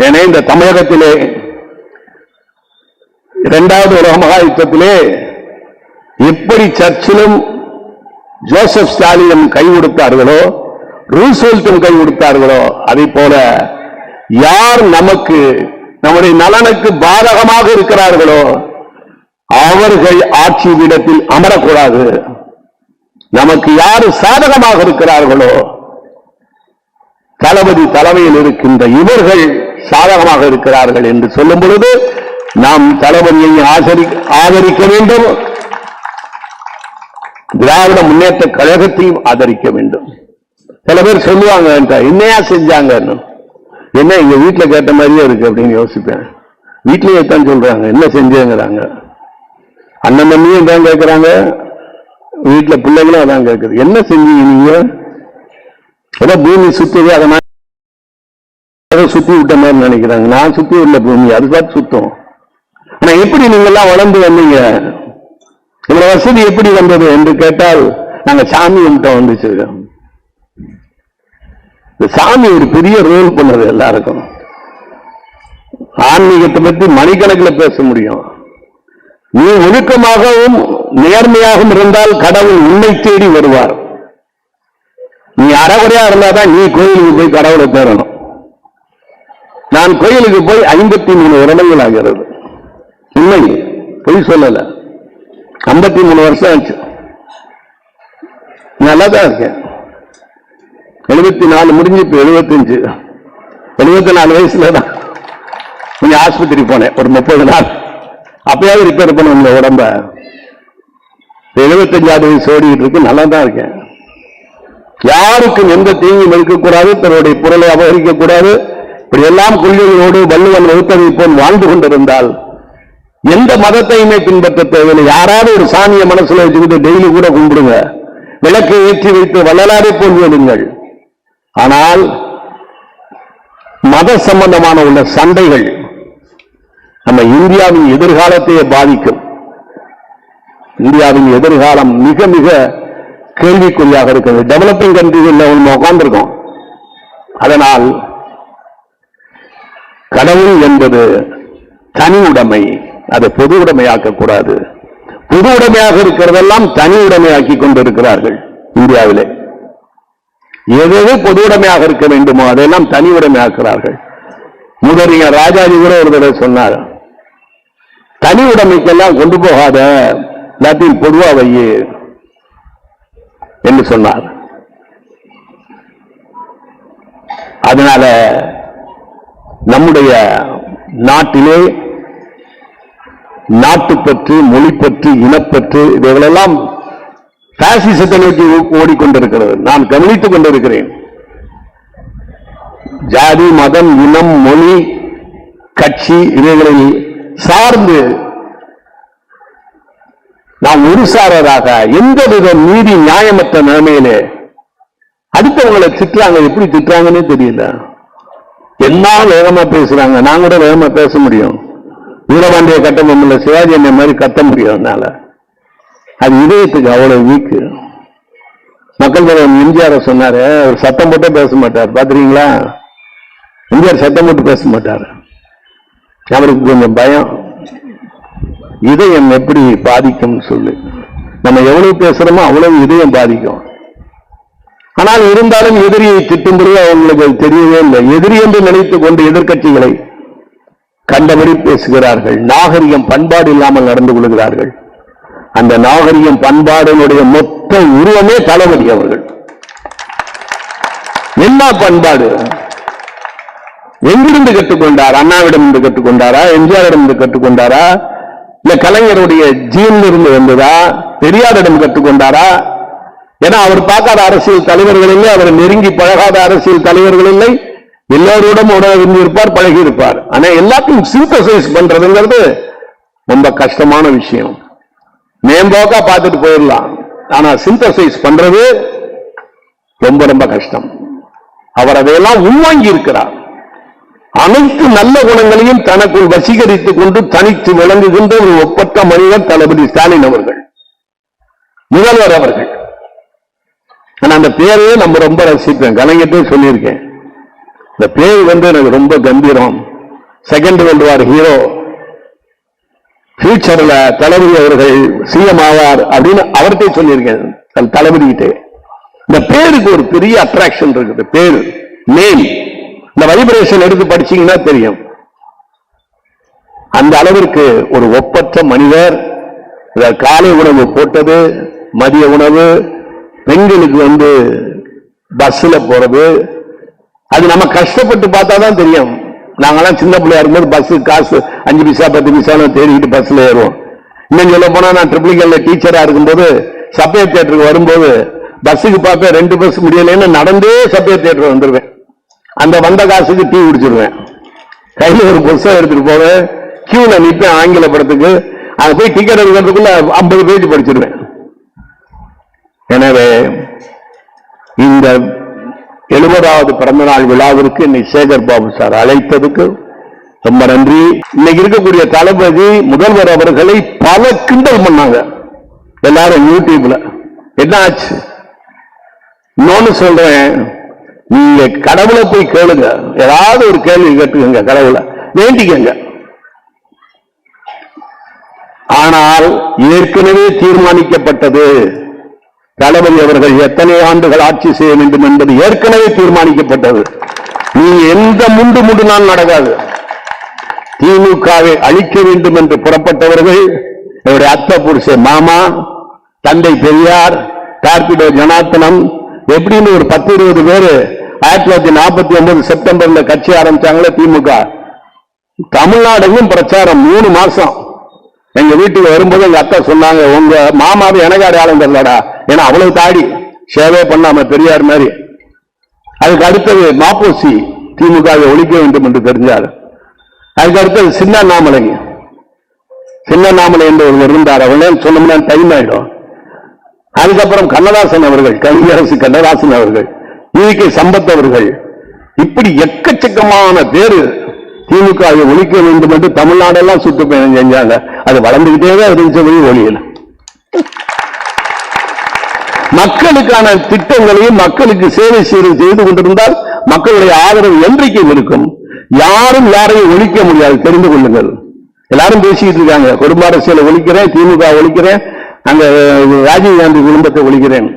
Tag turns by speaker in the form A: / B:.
A: ஏன்னா இந்த தமிழகத்திலே இரண்டாவது உலக மகா யுத்தத்திலே எப்படி சர்ச்சிலும் ஜோசப் ஸ்டாலினும் கை கொடுத்தார்களோ, ரூஸ்வெல்ட்டும் கை கொடுத்தார்களோ, அதை போல யார் நமக்கு நம்முடைய நலனுக்கு பாதகமாக இருக்கிறார்களோ அவர்கள் ஆட்சி பீடத்தில் அமரக்கூடாது. நமக்கு யாரு சாதகமாக இருக்கிறார்களோ, தளபதி தலைமையில் இருக்கின்ற இவர்கள் சாதகமாக இருக்கிறார்கள் என்று சொல்லும் பொழுது நாம் தளபதியை ஆதரிக்க வேண்டும், திராவிட முன்னேற்ற கழகத்தையும் ஆதரிக்க வேண்டும். சில பேர் சொல்லுவாங்க, என்னையா செஞ்சாங்க, என்ன எங்க வீட்டுல கேட்ட மாதிரியே இருக்கு அப்படின்னு யோசிப்பேன். வீட்லயே தான் சொல்றாங்க, என்ன செஞ்சுங்கிறாங்க. அண்ணன் தம்பியும் தான் கேட்கிறாங்க, வீட்டுல பிள்ளைகளும் அதான் கேட்குது, என்ன செஞ்சீங்க நீங்க? ஏதோ பூமி சுத்துது, அதனால சுத்தி விட்ட மாதிரி நினைக்கிறாங்க. நான் சுத்தி உள்ள பூமி அது பார்த்து சுத்தம். ஆனா எப்படி நீங்க எல்லாம் வளர்ந்து வந்தீங்க, இவ்வளவு வசதி எப்படி வந்தது என்று கேட்டால் நாங்க சாமி கும்பிட்ட வந்துச்சு. சாமி ஒரு பெரிய ரோல் பண்ணது எல்லாருக்கும். ஆன்மீகத்தை பற்றி மணிக்கணக்கில் பேச முடியும். நீ ஒழுக்கமாகவும் நேர்மையாகவும் இருந்தால் கடவுள் உன்னை தேடி வருவார். நீ அறகுறையா இருந்தாதான் நீ கோயிலுக்கு போய் கடவுளை தேடணும். நான் கோயிலுக்கு போய் 53 வருடங்கள் ஆகிறது. உண்மை, பொய் சொல்லல. 53 வருஷம் ஆச்சு. நல்லாதான் இருக்கேன். 74 முடிஞ்சு இப்ப 75, 74 வயசுல தான் கொஞ்சம் ஆஸ்பத்திரி போனேன் ஒரு 30 நாள். அப்பயாவது ரிப்பேர் பண்ண இந்த உடம்ப. 75வது வயசு ஓடிக்கிட்டு இருக்கு. நல்லா தான் இருக்கேன். யாருக்கும் எந்த தீங்கும் இருக்கக்கூடாது, தன்னுடைய பொருளை அபகரிக்க கூடாது, இப்படி எல்லாம் கொள்கைகளோடு வள்ளுவன் வகுத்ததை போல் வாழ்ந்து கொண்டிருந்தால் எந்த மதத்தையுமே பின்பற்ற தேவையில்லை. யாராவது ஒரு சாமியை மனசுல வச்சுக்கிட்டு டெய்லி கூட கும்பிடுங்க, விளக்கை ஏற்றி வைத்து வள்ளலாரை போல் வேடுங்கள். ஆனால் மத சம்பந்தமான உள்ள சண்டைகள் நம்ம இந்தியாவின் எதிர்காலத்தையே பாதிக்கும். இந்தியாவின் எதிர்காலம் மிக மிக கேள்விக்குறியாக இருக்கிறது. டெவலப்பிங் கண்ட்ரிகள் நம்ம உட்கார்ந்திருக்கோம். அதனால் கடவுள் என்பது தனி உடைமை, அதை பொது உடைமையாக்க கூடாது. பொது உடைமையாக இருக்கிறதெல்லாம் தனி உடைமையாக்கி கொண்டிருக்கிறார்கள் இந்தியாவிலே. எது பொது உடைமையாக இருக்க வேண்டுமோ அதெல்லாம் தனி உடைமையாக்குறார்கள். முதலியார் ராஜாஜி கூட ஒரு தடவை சொன்னார், தனி உடைமைக்கெல்லாம் கொண்டு போகாத, எல்லாத்தையும் பொதுவா வையே என்று சொன்னார். அதனால நம்முடைய நாட்டிலே நாட்டுப்பற்று, மொழிப்பற்று, இனப்பற்று இவைகளெல்லாம் பாசிசத்தை நோக்கி ஓடிக்கொண்டிருக்கிறது. நான் கவனித்துக் கொண்டிருக்கிறேன். ஜாதி, மதம், இனம், மொழி, கட்சி இவைகளில் சார்ந்து நாம் ஒருசாரராக எந்தவித நீதி நியாயமற்ற நிலைமையிலே அடுத்தவங்களை திட்டுறாங்க. எப்படி திட்டுறாங்கன்னே தெரியல. என்ன வேகமா பேசுறாங்க. நான் கூட வேகமா பேச முடியும். வீரபாண்டிய கட்டம் இல்ல, சிவாஜி என்ன மாதிரி கத்த முடியும். அதனால அது இதயத்துக்கு அவ்வளவு வீக்கு. மக்கள் தலைவர் எம்ஜிஆர் சொன்னாரு, அவர் சத்தம் போட்டே பேச மாட்டார். பாத்துறீங்களா? எம்ஜிஆர் சத்தம் போட்டு பேச மாட்டார். அவருக்கு கொஞ்சம் பயம். இதயம் எப்படி பாதிக்கும் சொல்லு. நம்ம எவ்வளவு பேசுறோமோ அவ்வளவு இதயம் பாதிக்கும். ஆனால் இருந்தாலும் எதிரியை திட்டும்பொழுது அவங்களுக்கு தெரியவே இல்லை. எதிரி என்று நினைத்துக் கொண்டு எதிர்கட்சிகளை கண்டபடி பேசுகிறார்கள். நாகரிகம், பண்பாடு இல்லாமல் நடந்து கொள்கிறார்கள். அந்த நாகரிகம் பண்பாடுடைய மொத்த உருவமே தளபதி அவர்கள். என்ன பண்பாடு? எங்கிருந்து கற்றுக்கொண்டார்? அண்ணாவிடம் இருந்து கற்றுக்கொண்டாரா? எம்ஜிஆரிடம் இருந்து கற்றுக்கொண்டாரா? இல்ல கலைஞருடைய ஜீன் இருந்து வந்ததா? பெரியாரிடம் கற்றுக்கொண்டாரா? ஏன்னா அவர் பார்க்காத அரசியல் தலைவர்கள் இல்லை, அவர் நெருங்கி பழகாத அரசியல் தலைவர்கள் இல்லை. எல்லோருடன் உணர்ந்து இருப்பார், பழகி இருப்பார். ஆனா எல்லாத்தையும் சிந்தசைஸ் பண்றதுங்கிறது ரொம்ப கஷ்டமான விஷயம். மேம்போக்கா பார்த்துட்டு போயிடலாம், ஆனா சிந்தசைஸ் பண்றது ரொம்ப ரொம்ப கஷ்டம். அவர் அதையெல்லாம் உள்வாங்கி இருக்கிறார். அனைத்து நல்ல குணங்களையும் தனக்குள் வசீகரித்துக் கொண்டு தனித்து விளங்குகின்ற ஒரு ஒப்பற்ற மனிதர் தளபதி ஸ்டாலின் அவர்கள், முதல்வர் அவர்கள். அந்த பேரையே நம்ம ரொம்ப ரசிப்பேன். கலைஞர்கிட்ட சொல்லியிருக்கேன், இந்த பேர் எனக்கு ரொம்ப கம்பீரம். செகண்ட் வேர்ல்டு வார் ஹீரோ, ஃபியூச்சர்ல தளபதி அவர்கள் சிஎம் ஆவார் அப்படின்னு அவர்கிட்ட சொல்லியிருக்கேன். தளபதி கிட்டே இந்த பேருக்கு ஒரு பெரிய அட்ராக்ஷன் இருக்குது. பேரு நேம் இந்த வைப்ரேஷன் எடுத்து படிச்சீங்கன்னா தெரியும். அந்த அளவிற்கு ஒரு ஒப்பற்ற மனிதர். காலை உணவு போட்டது, மதிய உணவு, பெண்களுக்கு பஸ்ல போறது, அது நம்ம கஷ்டப்பட்டு பார்த்தாதான் தெரியும். நாங்கெல்லாம் சின்ன பிள்ளையா இருக்கும்போது பஸ் காசு 5 பைசா 10 பைசா தேடிக்கிட்டு பஸ்ல ஏறுவோம். இன்னும் சொல்ல போனா நான் ட்ரிபிள்கேல டீச்சரா இருக்கும்போது சபைய தியேட்டருக்கு வரும்போது பஸ்ஸுக்கு பார்ப்பேன் 2 பஸ் முடியலன்னு நடந்தே சபைய தியேட்டர் வந்துருவேன். அந்த வந்த காசுக்கு டீ குடிச்சிருவேன். கையில ஒரு புத்தகம் எடுத்துட்டு போவேன். கியூல நிற்பேன் ஆங்கில படத்துக்கு. அங்க போய் டிக்கெட் எடுக்கிறதுக்குள்ள 50 பேஜ் படிச்சிருவேன். எனவே இந்த 70வது பிறந்த நாள் விழாவிற்கு இன்னைக்கு சேகர் பாபு சார் அழைத்ததுக்கு ரொம்ப நன்றி. இன்னைக்கு இருக்கக்கூடிய தளபதி முதல்வர் அவர்களை பல கிண்டல் பண்ணாங்க எல்லாரும் யூடியூப்ல. என்ன ஆச்சு? இன்னொன்னு சொல்றேன், நீங்க கடவுளை போய் கேளுங்க, ஏதாவது ஒரு கேள்வி கேட்டுக்கங்க, கடவுளை வேண்டிக்கங்க. ஆனால் ஏற்கனவே தீர்மானிக்கப்பட்டது, தளபதி அவர்கள் எத்தனை ஆண்டுகள் ஆட்சி செய்ய வேண்டும் என்பது ஏற்கனவே தீர்மானிக்கப்பட்டது. நீ எந்த முண்டுனால் நடக்காது. திமுகவை அழிக்க வேண்டும் என்று புறப்பட்டவர்கள் என்னுடைய அத்தை புருஷ மாமா, தந்தை பெரியார், டார்பிடோ ஜனார்த்தனம், எப்படின்னு ஒரு 10-20 பேரு 1949 செப்டம்பர்ல கட்சி ஆரம்பிச்சாங்களே திமுக. தமிழ்நாடையும் பிரச்சாரம் 3 மாசம். எங்க வீட்டுக்கு வரும்போது எங்க அத்தை சொன்னாங்க, உங்க மாமாவை எனக்கு அடையாளம் தெரியலடா, ஏன்னா அவ்வளவு தாடி சேவை பண்ணாம பெரியார் மாதிரி. அதுக்கு அடுத்தது மாப்போசி திமுகவை ஒழிக்க வேண்டும் என்று தெரிஞ்சார். அதுக்கு அடுத்தது சின்ன நாமலை என்று ஒருவர் இருந்தார். அவங்களே சொன்னோம்னா டைம் ஆயிடும். அதுக்கப்புறம் கண்ணதாசன் அவர்கள், கவியரசு கண்ணதாசன் அவர்கள், ஈகே சம்பத் அவர்கள், இப்படி எக்கச்சக்கமான பேரு திமுகவை ஒழிக்க வேண்டும் என்று தமிழ்நாடெல்லாம் சுற்றுப்பயணம் செஞ்சாங்க. அது வளர்ந்துகிட்டே தான் இருந்துச்சு, ஒழியல. மக்களுக்கான திட்டங்களையும் மக்களுக்கு சேவை செய்து கொண்டிருந்தால் மக்களுடைய ஆதரவு என்றைக்கும் இருக்கும். யாரும் யாரையும் ஒழிக்க முடியாது, தெரிந்து கொள்ளுங்கள். எல்லாரும் பேசிக்கிட்டு இருக்காங்க, குடும்ப அரசியலை ஒழிக்கிறேன், திமுக ஒழிக்கிறேன், அங்க ராஜீவ்காந்தி குடும்பத்தை ஒழிக்கிறேன்.